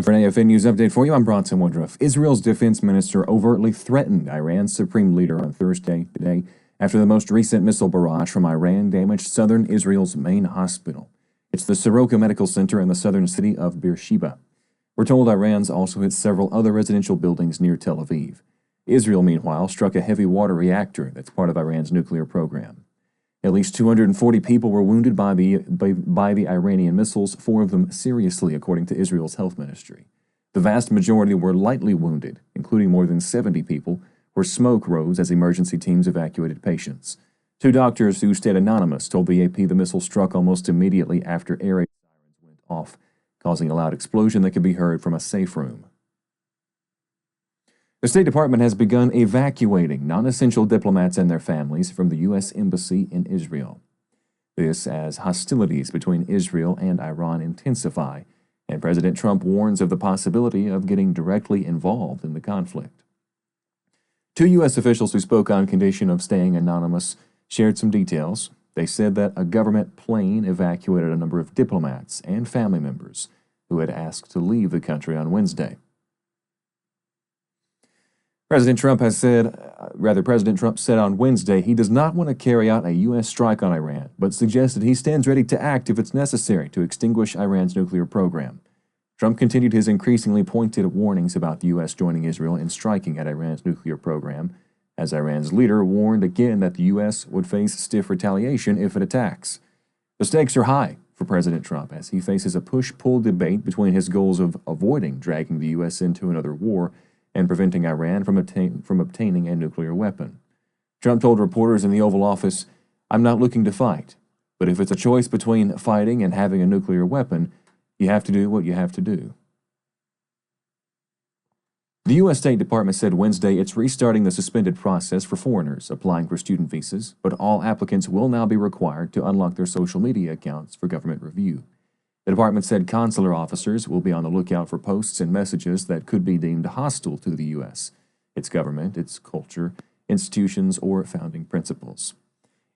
Time for an AFN News update for you. I'm Bronson Woodruff. Israel's defense minister overtly threatened Iran's supreme leader on Thursday today after the most recent missile barrage from Iran damaged southern Israel's main hospital. It's the Soroka Medical Center in the southern city of Beersheba. We're told Iran's also hit several other residential buildings near Tel Aviv. Israel, meanwhile, struck a heavy water reactor that's part of Iran's nuclear program. At least 240 people were wounded by the Iranian missiles, 4 of them seriously, according to Israel's health ministry. The vast majority were lightly wounded, including more than 70 people, where smoke rose as emergency teams evacuated patients. 2 doctors who stayed anonymous told the AP the missile struck almost immediately after air raid sirens went off, causing a loud explosion that could be heard from a safe room. The State Department has begun evacuating non-essential diplomats and their families from the U.S. Embassy in Israel. This as hostilities between Israel and Iran intensify, and President Trump warns of the possibility of getting directly involved in the conflict. 2 U.S. officials who spoke on condition of staying anonymous shared some details. They said that a government plane evacuated a number of diplomats and family members who had asked to leave the country on Wednesday. President Trump said on Wednesday he does not want to carry out a U.S. strike on Iran, but suggested he stands ready to act if it's necessary to extinguish Iran's nuclear program. Trump continued his increasingly pointed warnings about the U.S. joining Israel in striking at Iran's nuclear program, as Iran's leader warned again that the U.S. would face stiff retaliation if it attacks. The stakes are high for President Trump as he faces a push-pull debate between his goals of avoiding dragging the U.S. into another war and preventing Iran from obtaining a nuclear weapon. Trump told reporters in the Oval Office, "I'm not looking to fight, but if it's a choice between fighting and having a nuclear weapon, you have to do what you have to do." The U.S. State Department said Wednesday it's restarting the suspended process for foreigners applying for student visas, but all applicants will now be required to unlock their social media accounts for government review. The department said consular officers will be on the lookout for posts and messages that could be deemed hostile to the U.S., its government, its culture, institutions, or founding principles.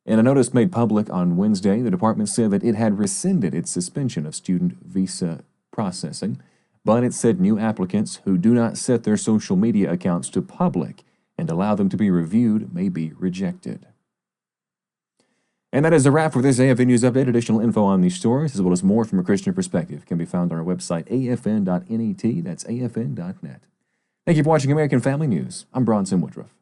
In a notice made public on Wednesday, the department said that it had rescinded its suspension of student visa processing, but it said new applicants who do not set their social media accounts to public and allow them to be reviewed may be rejected. And that is a wrap for this AFN News Update. Additional info on these stories, as well as more from a Christian perspective, can be found on our website, afn.net. That's afn.net. Thank you for watching American Family News. I'm Bronson Woodruff.